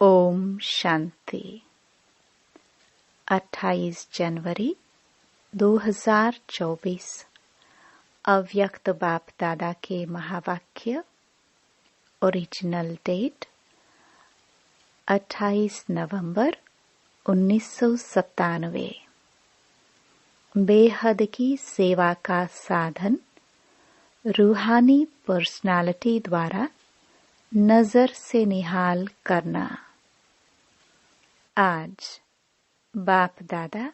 ओम शांति। 28 जनवरी 2024 अव्यक्त बाप दादा के महावाक्य। ओरिजिनल डेट 28 नवंबर 1997। बेहद की सेवा का साधन रूहानी पर्सनालिटी द्वारा नजर से निहाल करना। आज बाप दादा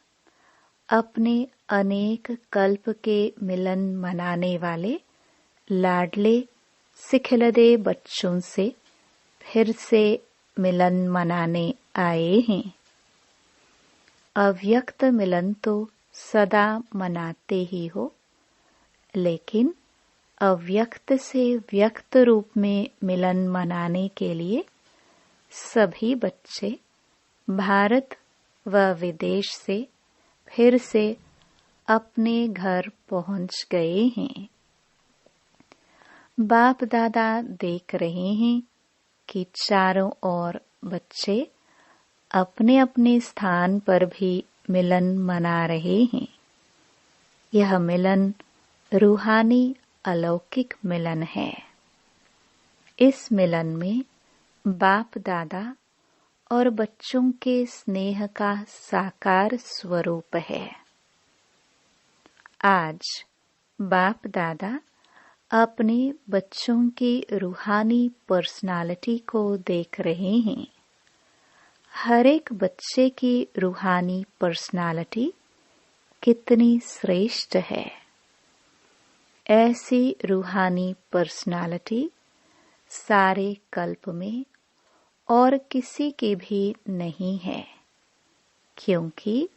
अपने अनेक कल्प के मिलन मनाने वाले लाडले सिखिलदे बच्चों से फिर से मिलन मनाने आए हैं। अव्यक्त मिलन तो सदा मनाते ही हो, लेकिन अव्यक्त से व्यक्त रूप में मिलन मनाने के लिए सभी बच्चे भारत व विदेश से फिर से अपने घर पहुंच गए हैं। बाप दादा देख रहे हैं कि चारों ओर बच्चे अपने अपने स्थान पर भी मिलन मना रहे हैं। यह मिलन रूहानी अलौकिक मिलन है। इस मिलन में बाप दादा और बच्चों के स्नेह का साकार स्वरूप है। आज बाप दादा अपने बच्चों की रूहानी पर्सनालिटी को देख रहे हैं। हर एक बच्चे की रूहानी पर्सनालिटी कितनी श्रेष्ठ है। ऐसी रूहानी पर्सनालिटी सारे कल्प में और किसी की भी नहीं है, क्योंकि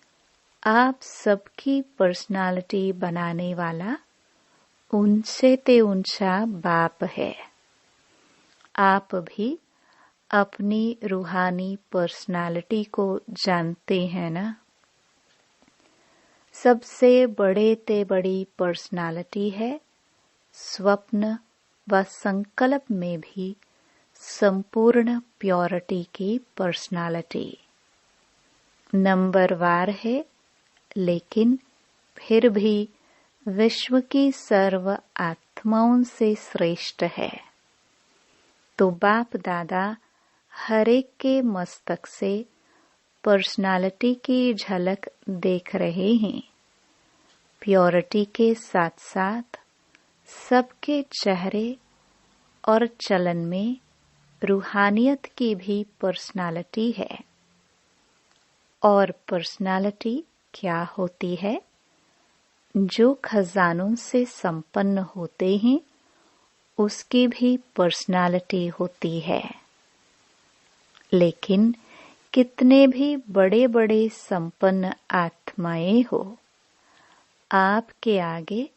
आप सबकी पर्सनालिटी बनाने वाला ऊंचे ते ऊंचा बाप है। आप भी अपनी रूहानी पर्सनालिटी को जानते हैं ना। सबसे बड़े ते बड़ी पर्सनालिटी है स्वप्न व संकल्प में भी संपूर्ण प्योरिटी की पर्सनालिटी। नंबरवार है, लेकिन फिर भी विश्व की सर्व आत्माओं से श्रेष्ठ है। तो बाप दादा हर एक के मस्तक से पर्सनालिटी की झलक देख रहे हैं। प्योरिटी के साथ साथ सबके चेहरे और चलन में रूहानियत की भी पर्सनालिटी है। और पर्सनालिटी क्या होती है? जो खजानों से संपन्न होते हैं उसकी भी पर्सनालिटी होती है। लेकिन कितने भी बड़े बड़े संपन्न आत्माएं हो, आपके आगे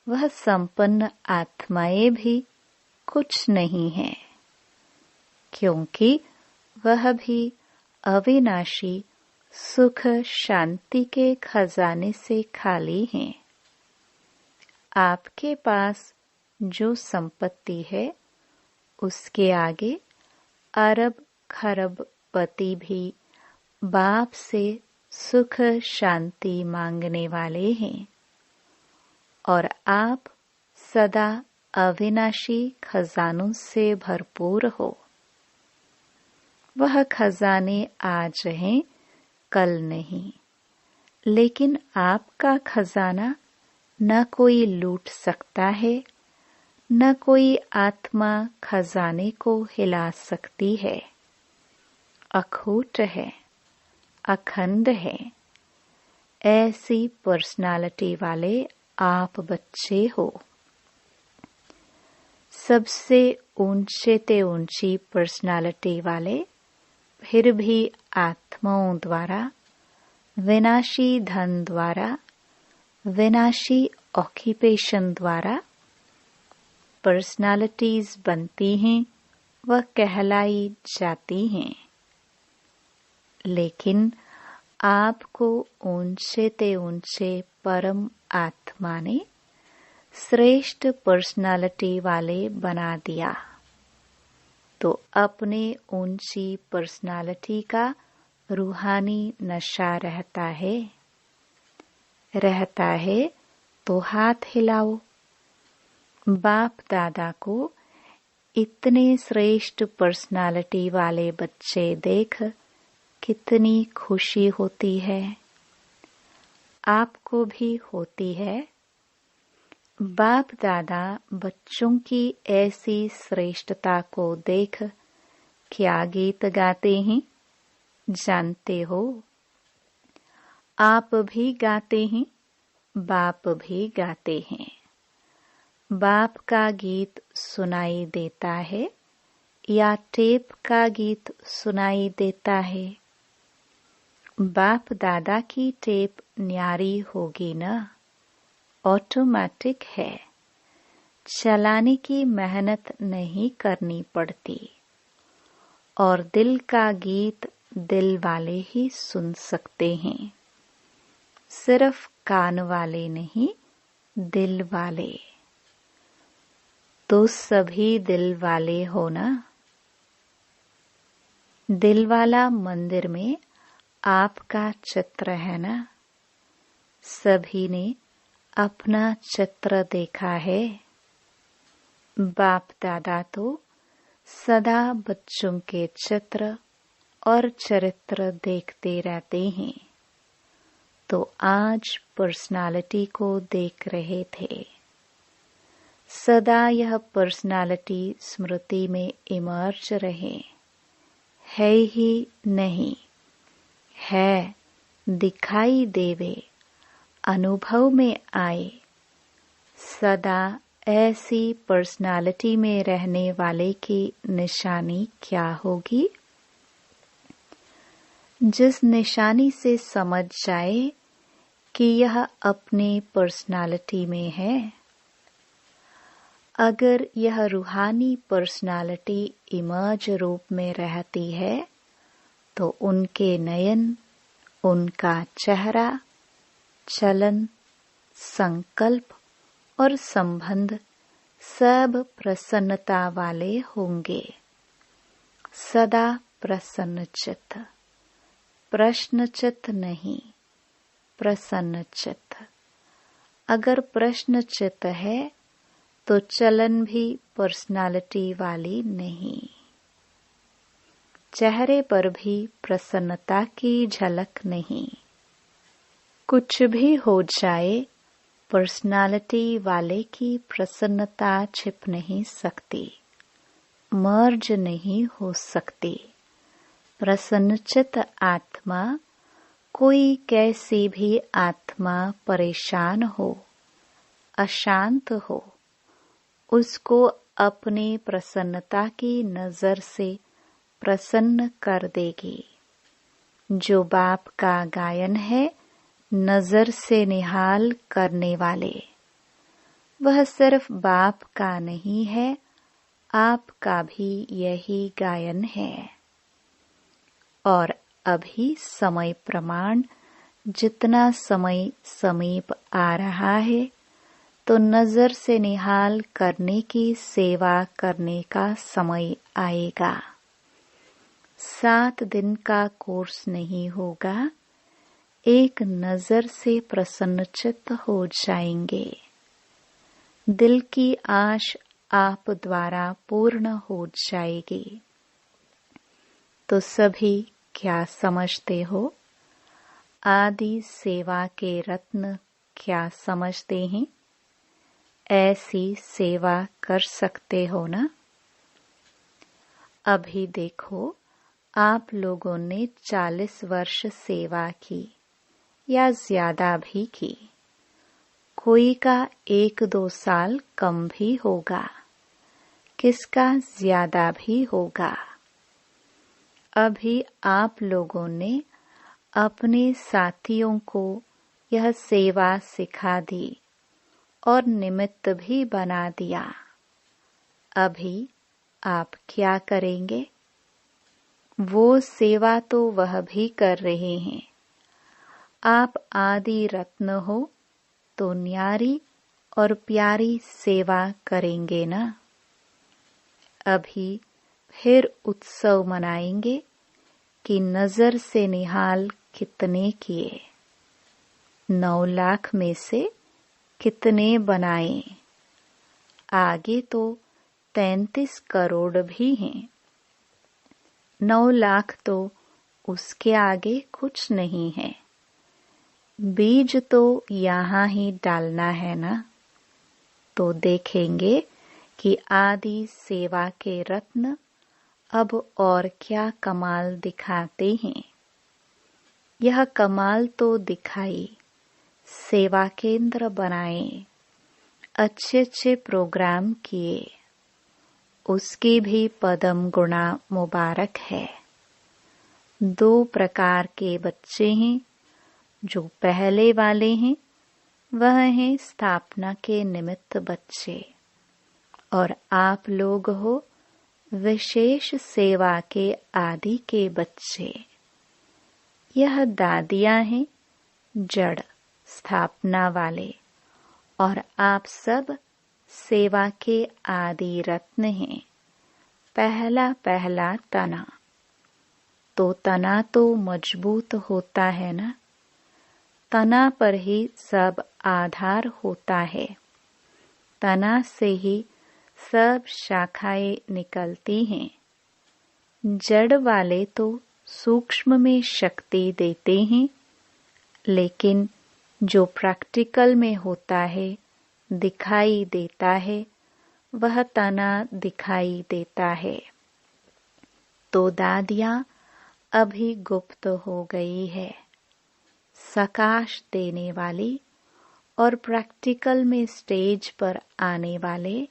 वह संपन्न आत्माएं भी कुछ नहीं है, क्योंकि वह भी अविनाशी सुख शांति के खजाने से खाली हैं। आपके पास जो संपत्ति है उसके आगे अरब खरब पति भी बाप से सुख शांति मांगने वाले हैं, और आप सदा अविनाशी खजानों से भरपूर हो। वह खजाने आज हैं, कल नहीं, लेकिन आपका खजाना न कोई लूट सकता है, न कोई आत्मा खजाने को हिला सकती है। अखूट है, अखंड है। ऐसी पर्सनालिटी वाले आप बच्चे हो। सबसे ऊंचे ते ऊंची पर्सनालिटी वाले फिर भी आत्माओं द्वारा, विनाशी धन द्वारा, विनाशी ऑक्यूपेशन द्वारा पर्सनालिटीज बनती हैं व कहलाई जाती हैं। लेकिन आपको ऊंचे ते ऊंचे परम आत्मा ने श्रेष्ठ पर्सनालिटी वाले बना दिया। तो अपने ऊंची पर्सनालिटी का रूहानी नशा रहता है तो हाथ हिलाओ। बाप दादा को इतने श्रेष्ठ पर्सनालिटी वाले बच्चे देख कितनी खुशी होती है। आपको भी होती है। बाप दादा बच्चों की ऐसी श्रेष्ठता को देख क्या गीत गाते हैं जानते हो? आप भी गाते हैं, बाप भी गाते हैं। बाप का गीत सुनाई देता है या टेप का गीत सुनाई देता है? बाप दादा की टेप न्यारी होगी ना, ऑटोमेटिक है। चलाने की मेहनत नहीं करनी पड़ती। और दिल का गीत दिल वाले ही सुन सकते हैं, सिर्फ कान वाले नहीं, दिल वाले। तो सभी दिल वाले हो ना। दिल वाला मंदिर में आपका चित्र है ना। सभी ने अपना चित्र देखा है। बाप दादा तो सदा बच्चों के चित्र और चरित्र देखते रहते हैं। तो आज पर्सनालिटी को देख रहे थे। सदा यह पर्सनालिटी स्मृति में इमर्ज रहे। है ही नहीं, है, दिखाई देवे, अनुभव में आए। सदा ऐसी पर्सनालिटी में रहने वाले की निशानी क्या होगी? जिस निशानी से समझ जाए कि यह अपनी पर्सनालिटी में है। अगर यह रूहानी पर्सनालिटी इमर्ज रूप में रहती है तो उनके नयन, उनका चेहरा, चलन, संकल्प और संबंध सब प्रसन्नता वाले होंगे। सदा प्रसन्नचित्त, प्रश्नचित्त नहीं, प्रसन्नचित्त। अगर प्रश्नचित्त है तो चलन भी पर्सनालिटी वाली नहीं। चेहरे पर भी प्रसन्नता की झलक नहीं। कुछ भी हो जाए, पर्सनालिटी वाले की प्रसन्नता छिप नहीं सकती, मर्ज नहीं हो सकती। प्रसन्नचित्त आत्मा, कोई कैसी भी आत्मा परेशान हो, अशांत हो, उसको अपनी प्रसन्नता की नजर से प्रसन्न कर देगी। जो बाप का गायन है, नजर से निहाल करने वाले, वह सिर्फ बाप का नहीं है, आपका भी यही गायन है। और अभी समय प्रमाण जितना समय समीप आ रहा है तो नजर से निहाल करने की सेवा करने का समय आएगा। 7 दिन का कोर्स नहीं होगा, एक नजर से प्रसन्नचित्त हो जाएंगे। दिल की आश आप द्वारा पूर्ण हो जाएगी। तो सभी क्या समझते हो? आदि सेवा के रत्न क्या समझते हैं? ऐसी सेवा कर सकते हो ना? अभी देखो, आप लोगों ने 40 वर्ष सेवा की या ज्यादा भी की। कोई का 1-2 साल कम भी होगा, किसका ज्यादा भी होगा। अभी आप लोगों ने अपने साथियों को यह सेवा सिखा दी और निमित्त भी बना दिया। अभी आप क्या करेंगे? वो सेवा तो वह भी कर रहे हैं। आप आदि रत्न हो तो न्यारी और प्यारी सेवा करेंगे ना? अभी फिर उत्सव मनाएंगे कि नजर से निहाल कितने किए, 9 लाख में से कितने बनाए। आगे तो 33 करोड़ भी हैं। 9 लाख तो उसके आगे कुछ नहीं है। बीज तो यहाँ ही डालना है ना। तो देखेंगे कि आदि सेवा के रत्न अब और क्या कमाल दिखाते हैं। यह कमाल तो दिखाई, सेवा केंद्र बनाए, अच्छे अच्छे प्रोग्राम किए, उसकी भी पदम गुणा मुबारक है। 2 प्रकार के बच्चे हैं। जो पहले वाले हैं वह हैं स्थापना के निमित्त बच्चे, और आप लोग हो विशेष सेवा के आदि के बच्चे। यह दादियां हैं जड़ स्थापना वाले, और आप सब सेवा के आदि रत्न हैं। पहला पहला तना। तो तना तो मजबूत होता है ना। तना पर ही सब आधार होता है। तना से ही सब शाखाएं निकलती हैं। जड़ वाले तो सूक्ष्म में शक्ति देते हैं, लेकिन जो प्रैक्टिकल में होता है, दिखाई देता है, वह तना दिखाई देता है। तो दादियां अभी गुप्त हो गई है। सकाश देने वाली और प्रैक्टिकल में स्टेज पर आने वाले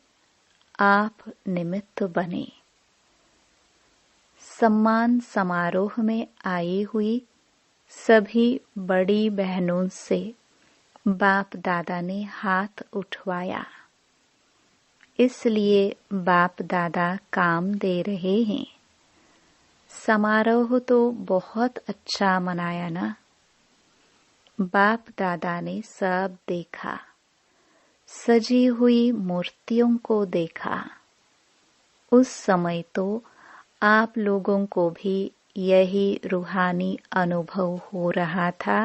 आप निमित्त बने। सम्मान समारोह में आई हुई सभी बड़ी बहनों से बाप दादा ने हाथ उठवाया। इसलिए बाप दादा काम दे रहे हैं। समारोह तो बहुत अच्छा मनाया ना। बाप दादा ने सब देखा, सजी हुई मूर्तियों को देखा। उस समय तो आप लोगों को भी यही रूहानी अनुभव हो रहा था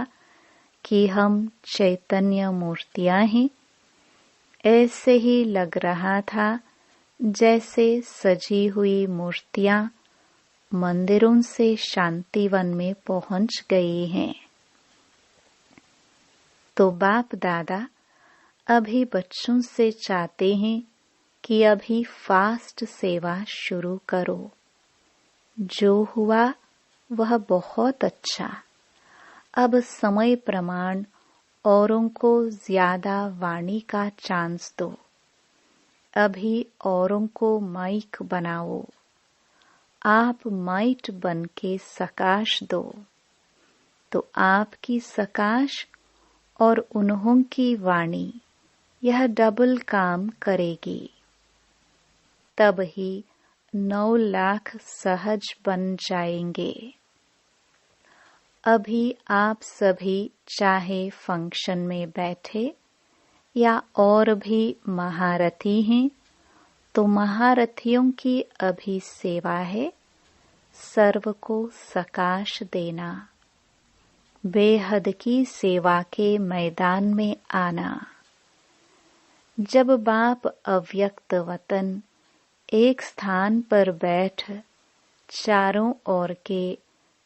कि हम चैतन्य मूर्तियां हैं। ऐसे ही लग रहा था जैसे सजी हुई मूर्तियां मंदिरों से शांतिवन में पहुंच गई हैं। तो बाप दादा अभी बच्चों से चाहते हैं कि अभी फास्ट सेवा शुरू करो। जो हुआ वह बहुत अच्छा। अब समय प्रमाण औरों को ज्यादा वाणी का चांस दो। अभी औरों को माइक बनाओ। आप माइट बन के सकाश दो, तो आपकी सकाश और उन्हों की वाणी यह डबल काम करेगी। तब ही 9 लाख सहज बन जाएंगे। अभी आप सभी चाहे फंक्शन में बैठे या और भी महारथी हैं, तो महारथियों की अभी सेवा है सर्व को सकाश देना, बेहद की सेवा के मैदान में आना। जब बाप अव्यक्त वतन एक स्थान पर बैठ चारों ओर के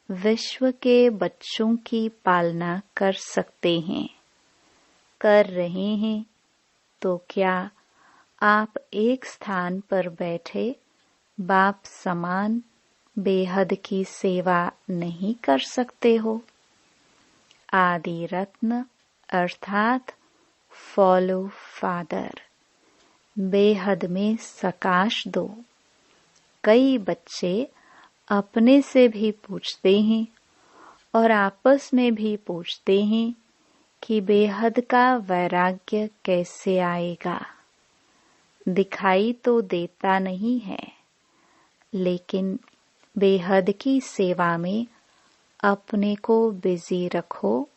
विश्व के बच्चों की पालना कर सकते हैं, कर रहे हैं, तो क्या आप एक स्थान पर बैठे बाप समान बेहद की सेवा नहीं कर सकते हो? आदि रत्न अर्थात फॉलो फादर, बेहद में सकाश दो। कई बच्चे अपने से भी पूछते हैं और आपस में भी पूछते हैं कि बेहद का वैराग्य कैसे आएगा। दिखाई तो देता नहीं है, लेकिन बेहद की सेवा में अपने को बिजी रखो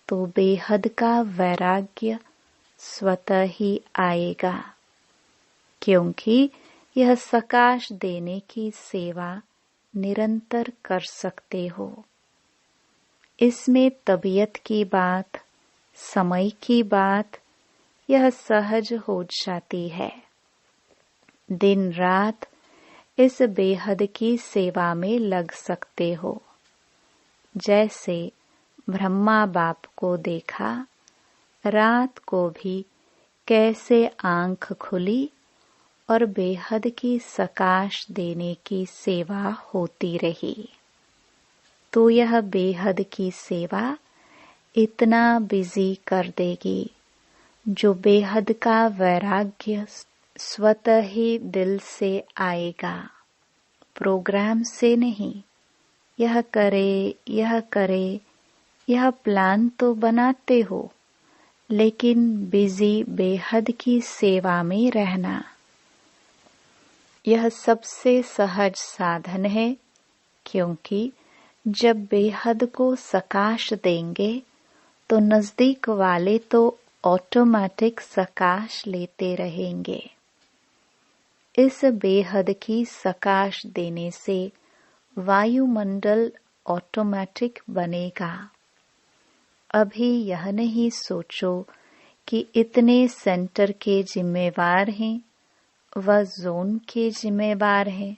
तो बेहद का वैराग्य स्वतः ही आएगा। क्योंकि यह सकाश देने की सेवा निरंतर कर सकते हो। इसमें तबीयत की बात, समय की बात यह सहज हो जाती है। दिन रात इस बेहद की सेवा में लग सकते हो। जैसे ब्रह्मा बाप को देखा, रात को भी कैसे आंख खुली और बेहद की सकाश देने की सेवा होती रही। तो यह बेहद की सेवा इतना बिजी कर देगी, जो बेहद का वैराग्य स्वतः ही दिल से आएगा, प्रोग्राम से नहीं। यह करे, यह करे, यह प्लान तो बनाते हो, लेकिन बिजी बेहद की सेवा में रहना यह सबसे सहज साधन है। क्योंकि जब बेहद को सकाश देंगे तो नजदीक वाले तो ऑटोमेटिक सकाश लेते रहेंगे। इस बेहद की सकाश देने से वायुमंडल ऑटोमेटिक बनेगा। अभी यह नहीं सोचो कि इतने सेंटर के जिम्मेवार हैं, वह जोन के जिम्मेवार हैं।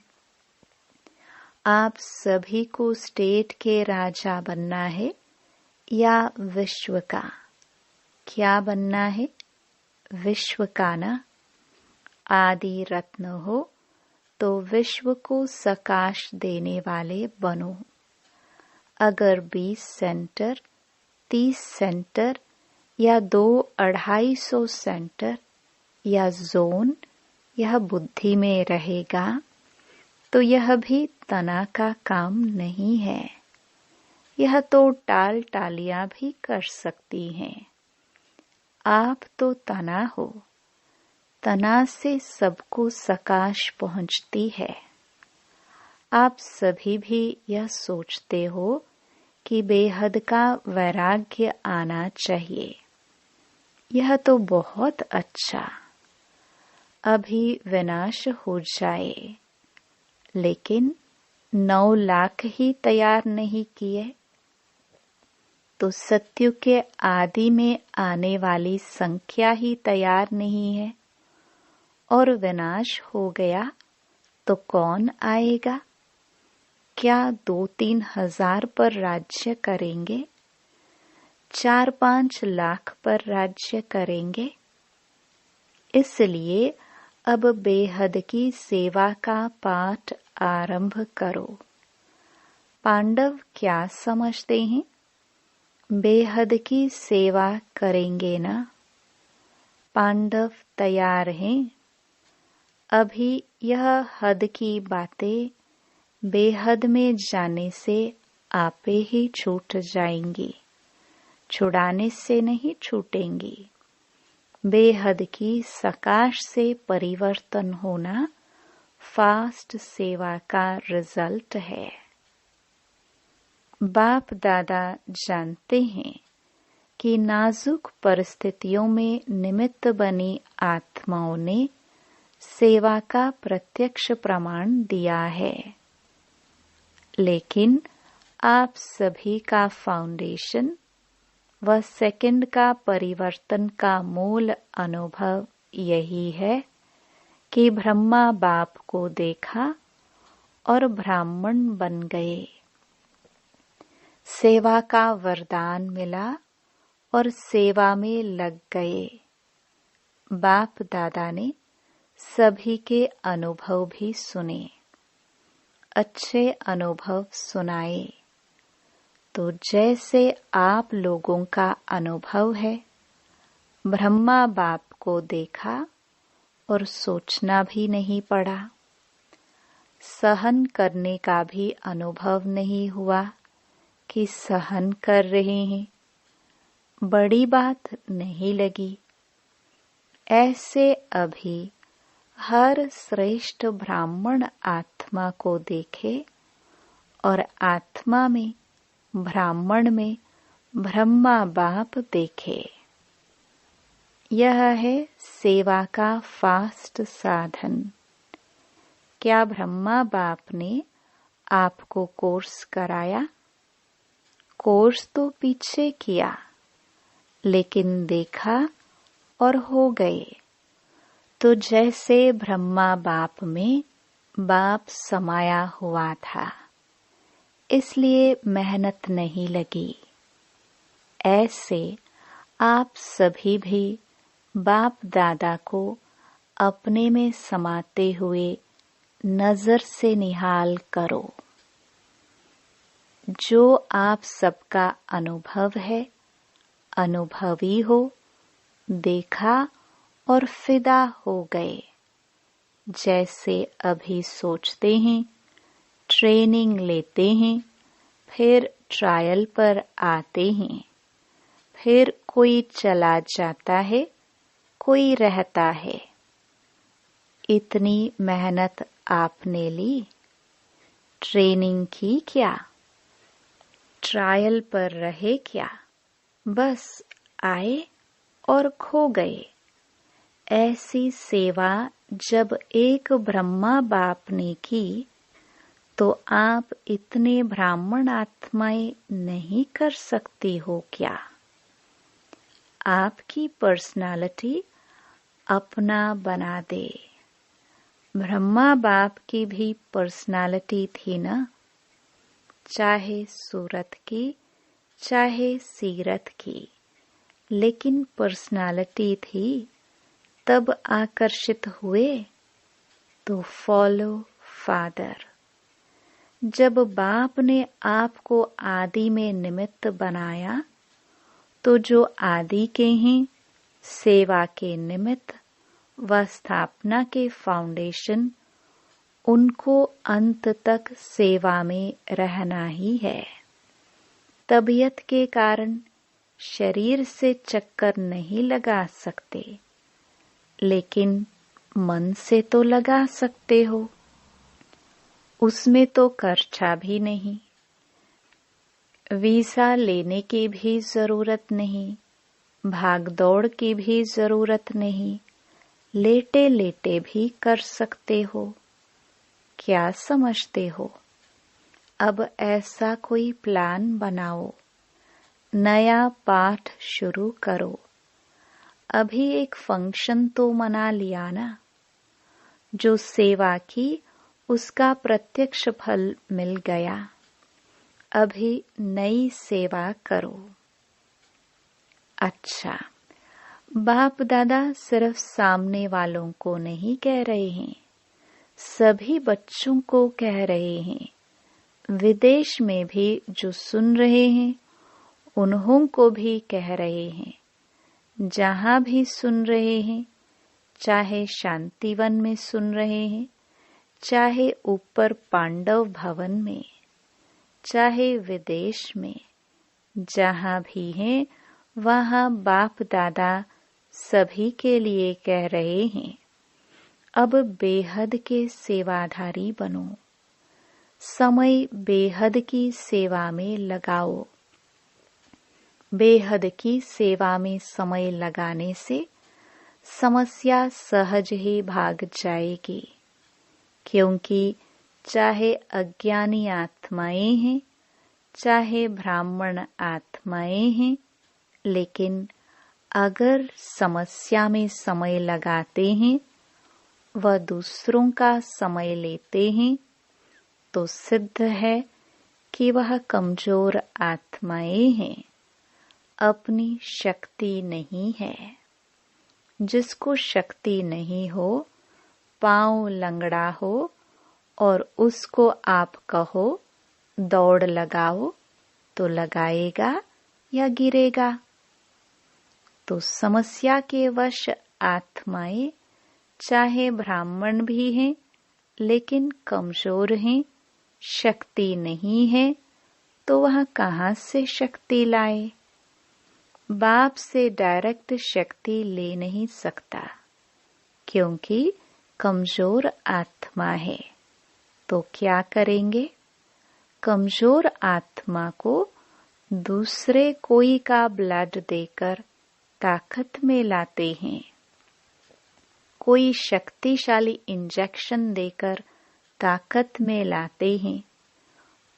आप सभी को स्टेट के राजा बनना है या विश्व का? क्या बनना है? विश्व का ना। आदि रत्न हो तो विश्व को सकाश देने वाले बनो। अगर 20 सेंटर, 30 सेंटर या 2-250 सेंटर या जोन यह बुद्धि में रहेगा तो यह भी तना का काम नहीं है। यह तो टाल टालियां भी कर सकती हैं। आप तो तना हो, तना से सबको सकाश पहुंचती है। आप सभी भी यह सोचते हो कि बेहद का वैराग्य आना चाहिए। यह तो बहुत अच्छा, अभी विनाश हो जाए, लेकिन 9 लाख ही तैयार नहीं किए तो सत्युग के आदि में आने वाली संख्या ही तैयार नहीं है, और विनाश हो गया तो कौन आएगा? क्या 2-3 हजार पर राज्य करेंगे? 4-5 लाख पर राज्य करेंगे? इसलिए अब बेहद की सेवा का पाठ आरंभ करो। पांडव क्या समझते हैं? बेहद की सेवा करेंगे ना? पांडव तैयार हैं? अभी यह हद की बातें बेहद में जाने से आपे ही छूट जाएंगी, छुड़ाने से नहीं छूटेंगी। बेहद की सकाश से परिवर्तन होना फास्ट सेवा का रिजल्ट है। बाप दादा जानते हैं कि नाजुक परिस्थितियों में निमित्त बनी आत्माओं ने सेवा का प्रत्यक्ष प्रमाण दिया है, लेकिन आप सभी का फाउंडेशन व सेकंड का परिवर्तन का मूल अनुभव यही है कि ब्रह्मा बाप को देखा और ब्राह्मण बन गए। सेवा का वरदान मिला और सेवा में लग गए। बाप दादा ने सभी के अनुभव भी सुने, अच्छे अनुभव सुनाए। तो जैसे आप लोगों का अनुभव है, ब्रह्मा बाप को देखा और सोचना भी नहीं पड़ा, सहन करने का भी अनुभव नहीं हुआ कि सहन कर रहे हैं, बड़ी बात नहीं लगी। ऐसे अभी हर श्रेष्ठ ब्राह्मण आत्मा को देखे और आत्मा में, ब्राह्मण में ब्रह्मा बाप देखे। यह है सेवा का फास्ट साधन। क्या ब्रह्मा बाप ने आपको कोर्स कराया? कोर्स तो पीछे किया, लेकिन देखा और हो गए। तो जैसे ब्रह्मा बाप में बाप समाया हुआ था, इसलिए मेहनत नहीं लगी। ऐसे आप सभी भी बाप दादा को अपने में समाते हुए नजर से निहाल करो। जो आप सबका अनुभव है, अनुभवी हो, देखा और फिदा हो गए। जैसे अभी सोचते हैं, ट्रेनिंग लेते हैं, फिर ट्रायल पर आते हैं, फिर कोई चला जाता है, कोई रहता है। इतनी मेहनत आपने ली, ट्रेनिंग की क्या? ट्रायल पर रहे क्या? बस आए और खो गए। ऐसी सेवा जब एक ब्रह्मा बाप ने की, तो आप इतने ब्राह्मण आत्माएं नहीं कर सकती हो क्या? आपकी पर्सनालिटी अपना बना दे। ब्रह्मा बाप की भी पर्सनालिटी थी ना, चाहे सूरत की, चाहे सीरत की, लेकिन पर्सनालिटी थी। तब आकर्षित हुए। तो फॉलो फादर। जब बाप ने आपको आदि में निमित्त बनाया, तो जो आदि के हैं, सेवा के निमित्त व स्थापना के फाउंडेशन, उनको अंत तक सेवा में रहना ही है। तबीयत के कारण शरीर से चक्कर नहीं लगा सकते, लेकिन मन से तो लगा सकते हो। उसमें तो खर्चा भी नहीं, वीजा लेने की भी जरूरत नहीं, भागदौड़ की भी जरूरत नहीं, लेटे लेटे भी कर सकते हो। क्या समझते हो? अब ऐसा कोई प्लान बनाओ, नया पाठ शुरू करो। अभी एक फंक्शन तो मना लिया ना। जो सेवा की उसका प्रत्यक्ष फल मिल गया। अभी नई सेवा करो। अच्छा, बाप दादा सिर्फ सामने वालों को नहीं कह रहे हैं, सभी बच्चों को कह रहे हैं। विदेश में भी जो सुन रहे हैं, उन्हों को भी कह रहे हैं। जहां भी सुन रहे हैं, चाहे शांतिवन में सुन रहे हैं, चाहे ऊपर पांडव भवन में, चाहे विदेश में, जहां भी हैं, वहां बाप दादा सभी के लिए कह रहे हैं। अब बेहद के सेवाधारी बनो। समय बेहद की सेवा में लगाओ। बेहद की सेवा में समय लगाने से समस्या सहज ही भाग जाएगी, क्योंकि चाहे अज्ञानी आत्माएं हैं, चाहे ब्राह्मण आत्माएं हैं, लेकिन अगर समस्या में समय लगाते हैं व दूसरों का समय लेते हैं, तो सिद्ध है कि वह कमजोर आत्माएं हैं, अपनी शक्ति नहीं है। जिसको शक्ति नहीं हो, पांव लंगड़ा हो और उसको आप कहो दौड़ लगाओ, तो लगाएगा या गिरेगा? तो समस्या के वश आत्माएं चाहे ब्राह्मण भी हैं, लेकिन कमजोर हैं, शक्ति नहीं है, तो वह कहां से शक्ति लाए? बाप से डायरेक्ट शक्ति ले नहीं सकता, क्योंकि कमजोर आत्मा है। तो क्या करेंगे? कमजोर आत्मा को दूसरे कोई का ब्लड देकर ताकत में लाते हैं। कोई शक्तिशाली इंजेक्शन देकर ताकत में लाते हैं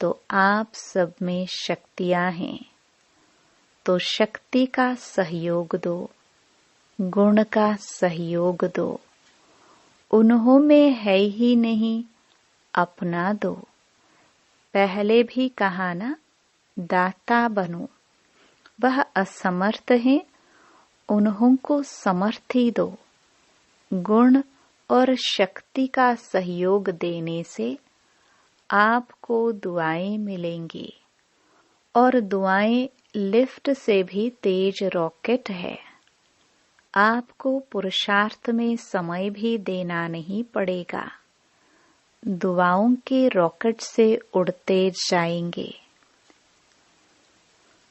तो आप सब में शक्तियां हैं, तो शक्ति का सहयोग दो, गुण का सहयोग दो। उन्हों में है ही नहीं, अपना दो। पहले भी कहा ना, दाता बनो। वह असमर्थ हैं, उन्हों को समर्थी दो। गुण और शक्ति का सहयोग देने से आपको दुआएं मिलेंगी, और दुआएं लिफ्ट से भी तेज रॉकेट है। आपको पुरुषार्थ में समय भी देना नहीं पड़ेगा, दुआओं के रॉकेट से उड़ते जाएंगे।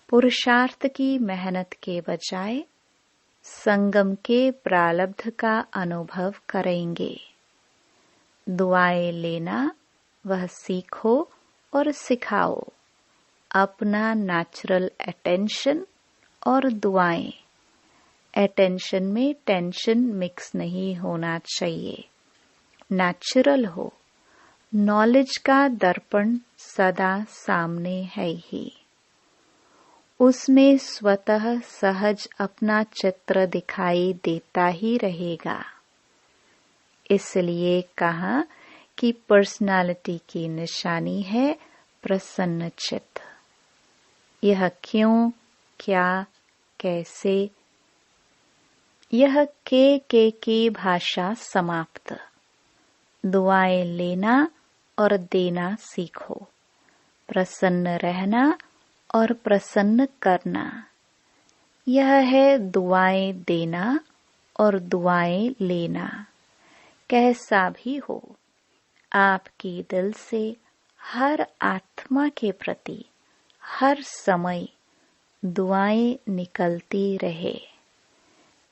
पुरुषार्थ की मेहनत के बजाय संगम के प्रारब्ध का अनुभव करेंगे। दुआएं लेना वह सीखो और सिखाओ। अपना नेचुरल अटेंशन और दुआएं। अटेंशन में टेंशन मिक्स नहीं होना चाहिए, नेचुरल हो। नॉलेज का दर्पण सदा सामने है ही, उसमें स्वतः सहज अपना चित्र दिखाई देता ही रहेगा। इसलिए कहा कि पर्सनालिटी की निशानी है प्रसन्न चित्त। यह क्यों, क्या, कैसे, यह के की भाषा समाप्त। दुआएं लेना और देना सीखो, प्रसन्न रहना और प्रसन्न करना। यह है दुआएं देना और दुआएं लेना। कैसा भी हो, आपकी दिल से हर आत्मा के प्रति हर समय दुआएं निकलती रहे।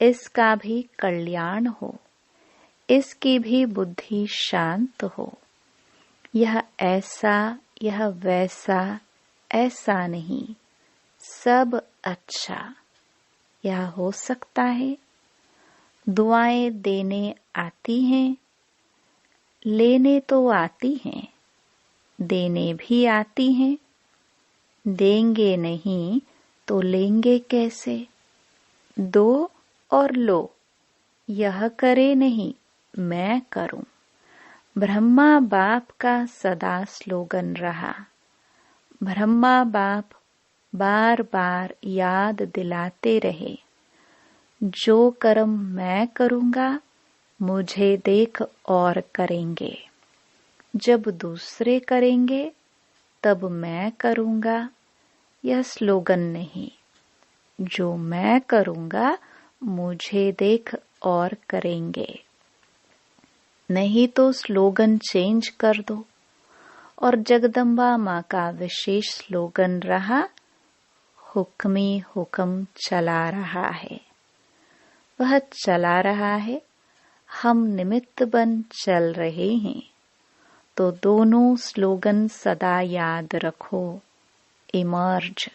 इसका भी कल्याण हो, इसकी भी बुद्धि शांत हो। यह ऐसा, यह वैसा, ऐसा नहीं, सब अच्छा। यह हो सकता है। दुआएं देने आती हैं, लेने तो आती हैं, देने भी आती हैं। देंगे नहीं तो लेंगे कैसे? दो और लो, यह करे नहीं, मैं करूं। ब्रह्मा बाप का सदा स्लोगन रहा। ब्रह्मा बाप बार बार याद दिलाते रहे, जो कर्म मैं करूंगा मुझे देख और करेंगे। जब दूसरे करेंगे तब मैं करूंगा, यह स्लोगन नहीं। जो मैं करूंगा मुझे देख और करेंगे। नहीं तो स्लोगन चेंज कर दो। और जगदम्बा माँ का विशेष स्लोगन रहा, हुक्मी हुक्म चला रहा है। वह चला रहा है, हम निमित्त बन चल रहे हैं। तो दोनों स्लोगन सदा याद रखो। इमर्ज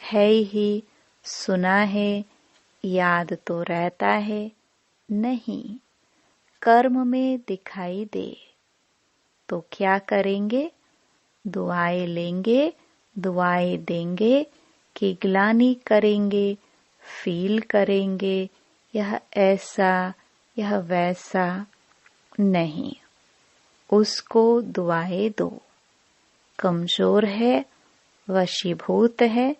है ही, सुना है, याद तो रहता है, नहीं कर्म में दिखाई दे। तो क्या करेंगे? दुआएं लेंगे, दुआएं देंगे कि ग्लानि करेंगे, फील करेंगे यह ऐसा, यह वैसा नहीं। उसको दुआएं दो। कमजोर है, वशीभूत है,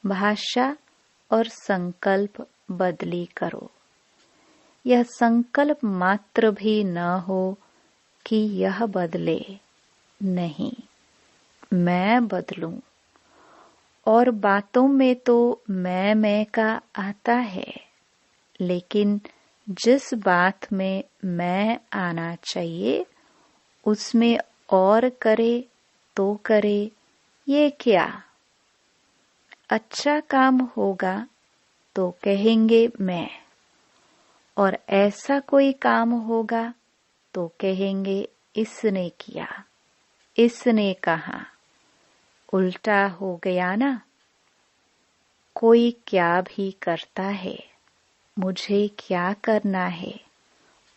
भाषा और संकल्प बदली करो। यह संकल्प मात्र भी न हो कि यह बदले, नहीं, मैं बदलूं। और बातों में तो मैं का आता है, लेकिन जिस बात में मैं आना चाहिए उसमें और करे तो करे, ये क्या? अच्छा काम होगा तो कहेंगे मैं, और ऐसा कोई काम होगा तो कहेंगे इसने किया, इसने कहा। उल्टा हो गया ना। कोई क्या भी करता है, मुझे क्या करना है,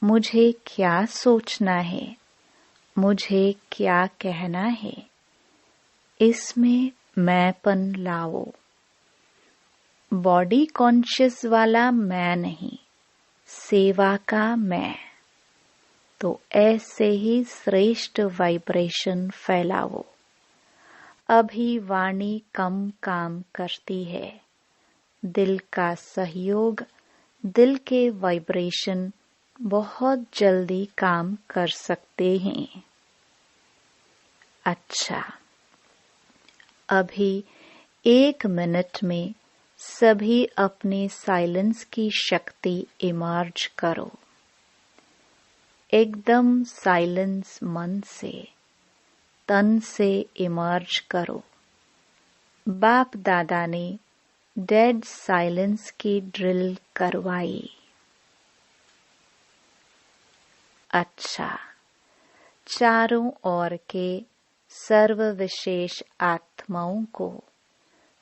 मुझे क्या सोचना है, मुझे क्या कहना है, इसमें मैंपन लाओ। बॉडी कॉन्शियस वाला मैं नहीं, सेवा का मैं। तो ऐसे ही श्रेष्ठ वाइब्रेशन फैलाओ। अभी वाणी कम काम करती है, दिल का सहयोग, दिल के वाइब्रेशन बहुत जल्दी काम कर सकते हैं। अच्छा, अभी 1 मिनट में सभी अपने साइलेंस की शक्ति इमर्ज करो। एकदम साइलेंस मन से, तन से इमर्ज करो। बाप दादा ने डेड साइलेंस की ड्रिल करवाई। अच्छा, चारों ओर के सर्व विशेष आत्माओं को,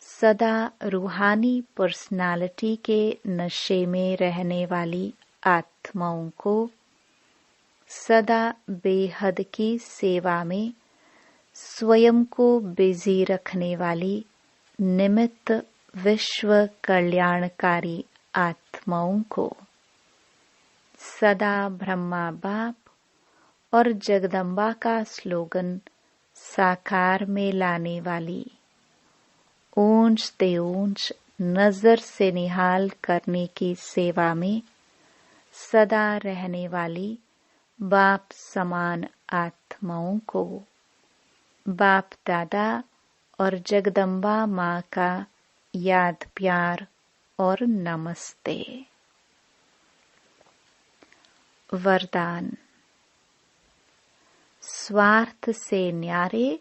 सदा रूहानी पर्सनालिटी के नशे में रहने वाली आत्माओं को, सदा बेहद की सेवा में स्वयं को बिजी रखने वाली निमित्त विश्व कल्याणकारी आत्माओं को, सदा ब्रह्मा बाप और जगदम्बा का स्लोगन साकार में लाने वाली, ऊंच ते ऊंच नजर से निहाल करने की सेवा में सदा रहने वाली बाप समान आत्माओं को, बाप दादा और जगदम्बा माँ का याद प्यार और नमस्ते। वरदान। स्वार्थ से न्यारे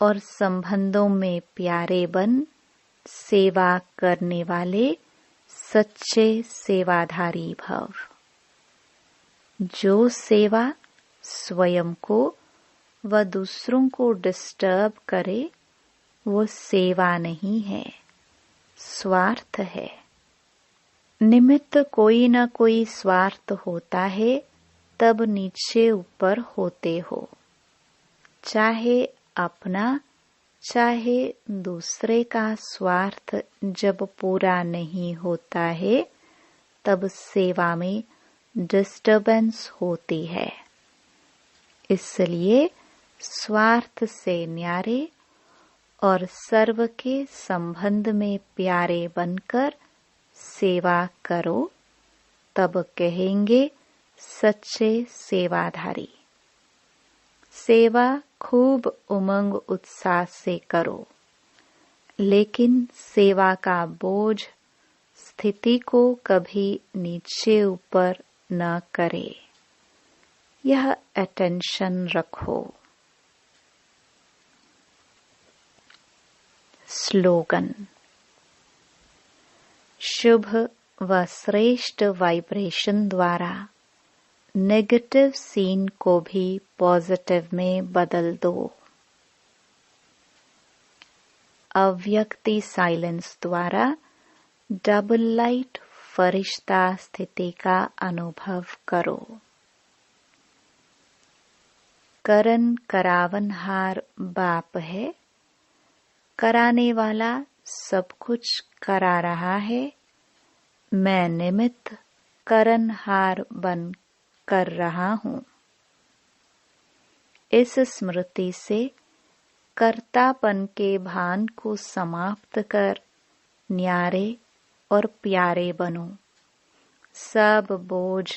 और संबंधों में प्यारे बन सेवा करने वाले सच्चे सेवाधारी भव। जो सेवा स्वयं को व दूसरों को डिस्टर्ब करे वो सेवा नहीं है, स्वार्थ है। निमित्त कोई न कोई स्वार्थ होता है, तब नीचे ऊपर होते हो। चाहे अपना चाहे दूसरे का स्वार्थ जब पूरा नहीं होता है, तब सेवा में डिस्टर्बेंस होती है। इसलिए स्वार्थ से न्यारे और सर्व के संबंध में प्यारे बनकर सेवा करो, तब कहेंगे सच्चे सेवाधारी। सेवा खूब उमंग उत्साह से करो, लेकिन सेवा का बोझ स्थिति को कभी नीचे ऊपर न करे, यह अटेंशन रखो। स्लोगन। शुभ व श्रेष्ठ वाइब्रेशन द्वारा नेगेटिव सीन को भी पॉजिटिव में बदल दो। अव्यक्ति साइलेंस द्वारा डबल लाइट फरिश्ता स्थिति का अनुभव करो। करन करावनहार बाप है, कराने वाला सब कुछ करा रहा है, मैं निमित्त करनहार बन कर रहा हूँ। इस स्मृति से कर्तापन के भान को समाप्त कर न्यारे और प्यारे बनो। सब बोझ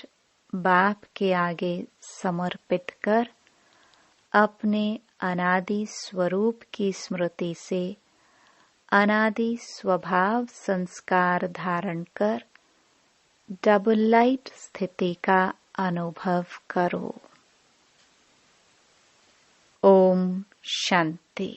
बाप के आगे समर्पित कर अपने अनादि स्वरूप की स्मृति से अनादि स्वभाव संस्कार धारण कर डबल लाइट स्थिति का अनुभव करो। ओम शांति।